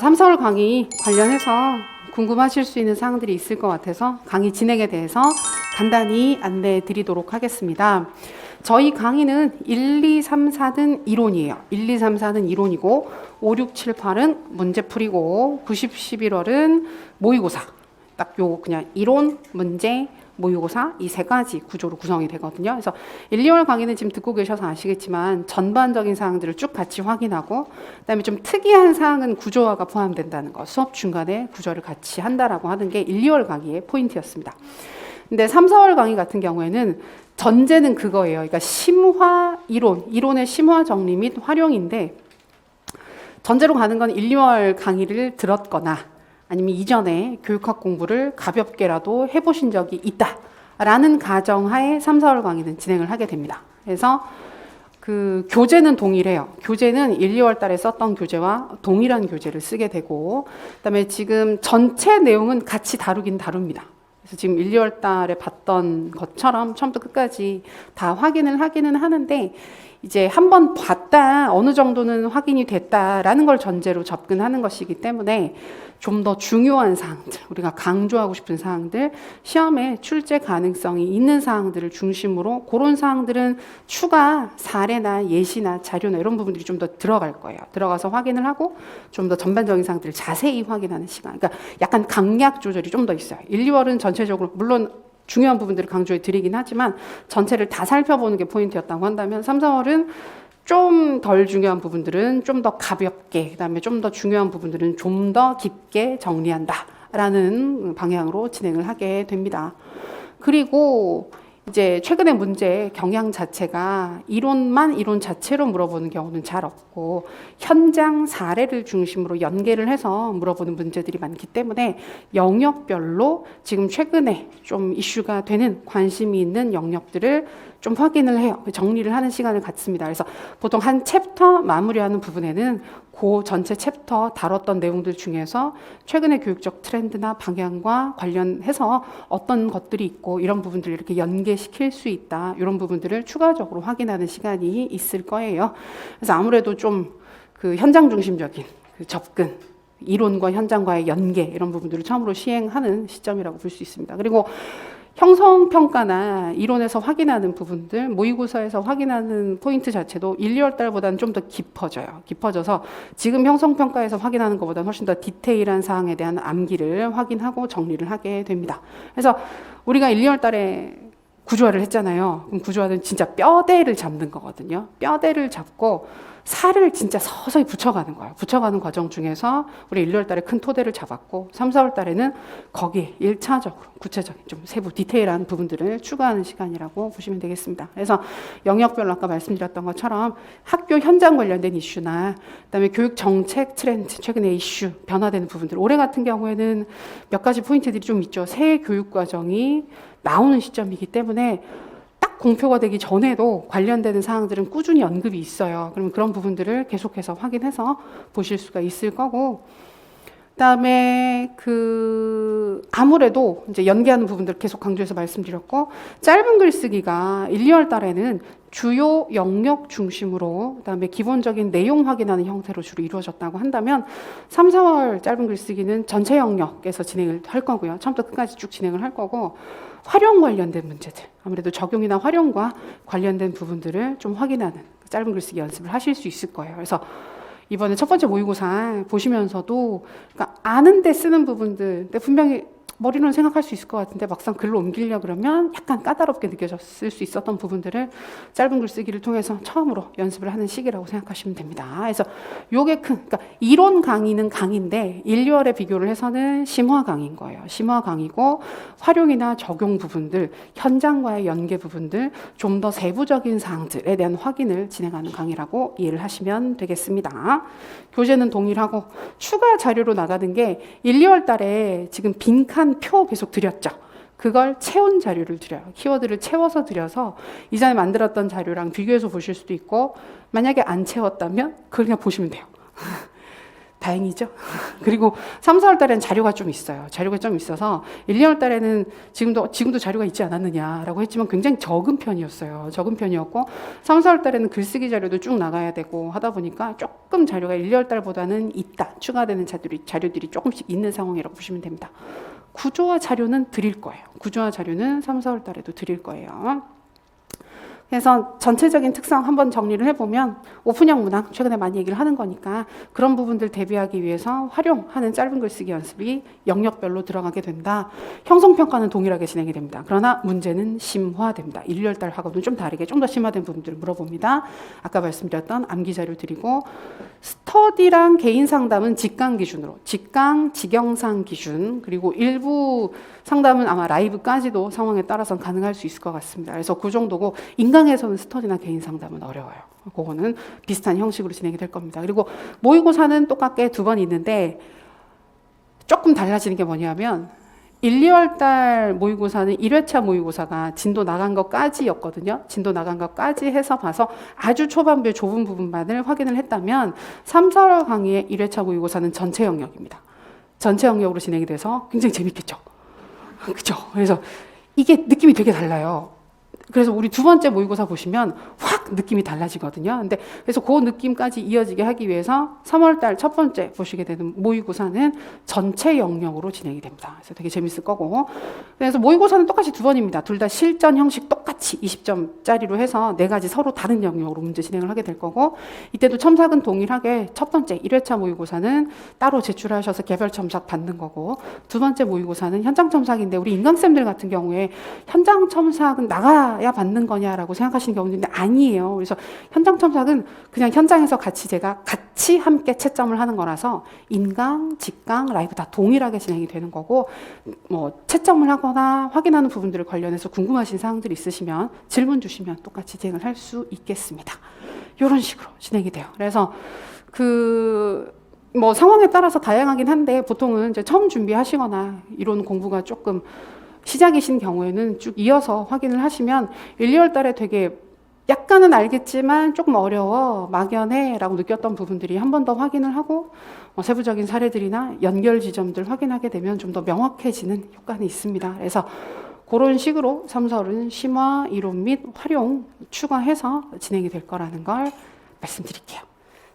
3, 4월 강의 관련해서 궁금하실 수 있는 사항들이 있을 것 같아서 강의 진행에 대해서 간단히 안내해 드리도록 하겠습니다. 저희 강의는 1, 2, 3, 4는 이론이에요. 1, 2, 3, 4는 이론이고 5, 6, 7, 8은 문제풀이고 90, 11월은 모의고사. 딱 요 그냥 이론, 문제, 모의고사 이 세 가지 구조로 구성이 되거든요. 그래서 1, 2월 강의는 지금 듣고 계셔서 아시겠지만 전반적인 사항들을 쭉 같이 확인하고 그다음에 좀 특이한 사항은 구조화가 포함된다는 거, 수업 중간에 구조를 같이 한다라고 하는 게 1, 2월 강의의 포인트였습니다. 근데 3, 4월 강의 같은 경우에는 전제는 그거예요. 그러니까 심화 이론의 심화 정리 및 활용인데 전제로 가는 건 1, 2월 강의를 들었거나 아니면 이전에 교육학 공부를 가볍게라도 해보신 적이 있다라는 가정하에 3, 4월 강의는 진행을 하게 됩니다. 그래서 그 교재는 동일해요. 교재는 1, 2월 달에 썼던 교재와 동일한 교재를 쓰게 되고 그다음에 지금 전체 내용은 같이 다루긴 다룹니다. 그래서 지금 1, 2월 달에 봤던 것처럼 처음부터 끝까지 다 확인을 하기는 하는데 이제 한번 봤다, 어느 정도는 확인이 됐다라는 걸 전제로 접근하는 것이기 때문에 좀 더 중요한 사항들, 우리가 강조하고 싶은 사항들, 시험에 출제 가능성이 있는 사항들을 중심으로 그런 사항들은 추가 사례나 예시나 자료나 이런 부분들이 좀 더 들어갈 거예요. 들어가서 확인을 하고 좀 더 전반적인 사항들을 자세히 확인하는 시간. 그러니까 약간 강약 조절이 좀 더 있어요. 1, 2월은 전체적으로 물론 중요한 부분들을 강조해 드리긴 하지만 전체를 다 살펴보는 게 포인트였다고 한다면 3, 4월은 좀 덜 중요한 부분들은 좀 더 가볍게, 그다음에 좀 더 중요한 부분들은 좀 더 깊게 정리한다라는 방향으로 진행을 하게 됩니다. 그리고 이제 최근에 문제 경향 자체가 이론 자체로 물어보는 경우는 잘 없고 현장 사례를 중심으로 연계를 해서 물어보는 문제들이 많기 때문에 영역별로 지금 최근에 좀 이슈가 되는 관심이 있는 영역들을 좀 확인을 해요. 정리를 하는 시간을 갖습니다. 그래서 보통 한 챕터 마무리하는 부분에는 그 전체 챕터 다뤘던 내용들 중에서 최근의 교육적 트렌드나 방향과 관련해서 어떤 것들이 있고 이런 부분들을 이렇게 연계시킬 수 있다. 이런 부분들을 추가적으로 확인하는 시간이 있을 거예요. 그래서 아무래도 좀 그 현장 중심적인 그 접근, 이론과 현장과의 연계 이런 부분들을 처음으로 시행하는 시점이라고 볼 수 있습니다. 그리고 형성평가나 이론에서 확인하는 부분들, 모의고사에서 확인하는 포인트 자체도 1, 2월 달보다는 좀 더 깊어져요. 깊어져서 지금 형성평가에서 확인하는 것보다는 훨씬 더 디테일한 사항에 대한 암기를 확인하고 정리를 하게 됩니다. 그래서 우리가 1, 2월 달에 구조화를 했잖아요. 그럼 구조화는 진짜 뼈대를 잡는 거거든요. 뼈대를 잡고 살을 진짜 서서히 붙여가는 거예요. 붙여가는 과정 중에서 우리 1, 2월 달에 큰 토대를 잡았고 3, 4월 달에는 거기에 1차적으로 구체적인 좀 세부 디테일한 부분들을 추가하는 시간이라고 보시면 되겠습니다. 그래서 영역별로 아까 말씀드렸던 것처럼 학교 현장 관련된 이슈나 그다음에 교육 정책 트렌드, 최근의 이슈, 변화되는 부분들. 올해 같은 경우에는 몇 가지 포인트들이 좀 있죠. 새 교육 과정이 나오는 시점이기 때문에 딱 공표가 되기 전에도 관련되는 사항들은 꾸준히 언급이 있어요. 그러면 그런 부분들을 계속해서 확인해서 보실 수가 있을 거고, 그다음에 아무래도 이제 연계하는 부분들 계속 강조해서 말씀드렸고, 짧은 글쓰기가 1, 2월 달에는 주요 영역 중심으로 그다음에 기본적인 내용 확인하는 형태로 주로 이루어졌다고 한다면 3, 4월 짧은 글쓰기는 전체 영역에서 진행을 할 거고요. 처음부터 끝까지 쭉 진행을 할 거고 활용 관련된 문제들, 아무래도 적용이나 활용과 관련된 부분들을 좀 확인하는 짧은 글쓰기 연습을 하실 수 있을 거예요. 그래서 이번에 첫 번째 모의고사 보시면서도 그러니까 아는데 쓰는 부분들, 근데 분명히 머리로는 생각할 수 있을 것 같은데 막상 글로 옮기려 그러면 약간 까다롭게 느껴졌을 수 있었던 부분들을 짧은 글쓰기를 통해서 처음으로 연습을 하는 시기라고 생각하시면 됩니다. 그래서 요게 그러니까 이론 강의는 강의인데 1, 2월에 비교를 해서는 심화 강의인 거예요. 심화 강의고 활용이나 적용 부분들, 현장과의 연계 부분들, 좀 더 세부적인 사항들에 대한 확인을 진행하는 강의라고 이해를 하시면 되겠습니다. 교재는 동일하고 추가 자료로 나가는 게 1, 2월 달에 지금 빈칸 표 계속 드렸죠. 그걸 채운 자료를 드려요. 키워드를 채워서 드려서 이전에 만들었던 자료랑 비교해서 보실 수도 있고 만약에 안 채웠다면 그걸 그냥 보시면 돼요. 다행이죠. 그리고 3, 4월 달에는 자료가 좀 있어요. 자료가 좀 있어서 1, 2월 달에는 지금도 자료가 있지 않았느냐라고 했지만 굉장히 적은 편이었어요. 적은 편이었고 3, 4월 달에는 글쓰기 자료도 쭉 나가야 되고 하다 보니까 조금 자료가 1, 2월 달보다는 있다. 추가되는 자료들이 조금씩 있는 상황이라고 보시면 됩니다. 구조화 자료는 드릴 거예요. 구조화 자료는 3, 4월 달에도 드릴 거예요. 그래서 전체적인 특성 한번 정리를 해보면 오픈형 문항, 최근에 많이 얘기를 하는 거니까 그런 부분들 대비하기 위해서 활용하는 짧은 글쓰기 연습이 영역별로 들어가게 된다. 형성평가는 동일하게 진행이 됩니다. 그러나 문제는 심화됩니다. 1, 2월 달하고는 좀 다르게 좀 더 심화된 부분들을 물어봅니다. 아까 말씀드렸던 암기 자료 드리고 스터디랑 개인 상담은 직강 기준으로 직강, 직영상 기준 그리고 일부 상담은 아마 라이브까지도 상황에 따라서는 가능할 수 있을 것 같습니다. 그래서 그 정도고 인강에서는 스터디나 개인 상담은 어려워요. 그거는 비슷한 형식으로 진행이 될 겁니다. 그리고 모의고사는 똑같게 2번 있는데 조금 달라지는 게 뭐냐면 1, 2월 달 모의고사는 1회차 모의고사가 진도 나간 것까지였거든요. 진도 나간 것까지 해서 봐서 아주 초반부의 좁은 부분만을 확인을 했다면 3, 4월 강의의 1회차 모의고사는 전체 영역입니다. 전체 영역으로 진행이 돼서 굉장히 재밌겠죠. 그죠? 그래서 이게 느낌이 되게 달라요. 그래서 우리 2번째 모의고사 보시면 확 느낌이 달라지거든요. 근데 그래서 그 느낌까지 이어지게 하기 위해서 3월 달 첫 번째 보시게 되는 모의고사는 전체 영역으로 진행이 됩니다. 그래서 되게 재밌을 거고. 그래서 모의고사는 똑같이 2번입니다. 둘 다 실전 형식 똑같이 20점짜리로 해서 4가지 서로 다른 영역으로 문제 진행을 하게 될 거고, 이때도 첨삭은 동일하게 첫 번째 1회차 모의고사는 따로 제출하셔서 개별 첨삭 받는 거고, 2번째 모의고사는 현장 첨삭인데 우리 인강쌤들 같은 경우에 현장 첨삭은 나가야 받는 거냐라고 생각하시는 경우도 있는데 아니에요. 그래서 현장 첨삭은 그냥 현장에서 제가 같이 함께 채점을 하는 거라서 인강, 직강, 라이브 다 동일하게 진행이 되는 거고, 뭐 채점을 하거나 확인하는 부분들을 관련해서 궁금하신 사항들이 있으시면 질문 주시면 똑같이 진행을 할 수 있겠습니다. 이런 식으로 진행이 돼요. 그래서 뭐 상황에 따라서 다양하긴 한데 보통은 이제 처음 준비하시거나 이론 공부가 조금 시작이신 경우에는 쭉 이어서 확인을 하시면 1, 2월 달에 되게 약간은 알겠지만 조금 어려워, 막연해 라고 느꼈던 부분들이 한 번 더 확인을 하고 세부적인 사례들이나 연결 지점들 확인하게 되면 좀 더 명확해지는 효과는 있습니다. 그래서 그런 식으로 3, 4월은 심화, 이론 및 활용 추가해서 진행이 될 거라는 걸 말씀드릴게요.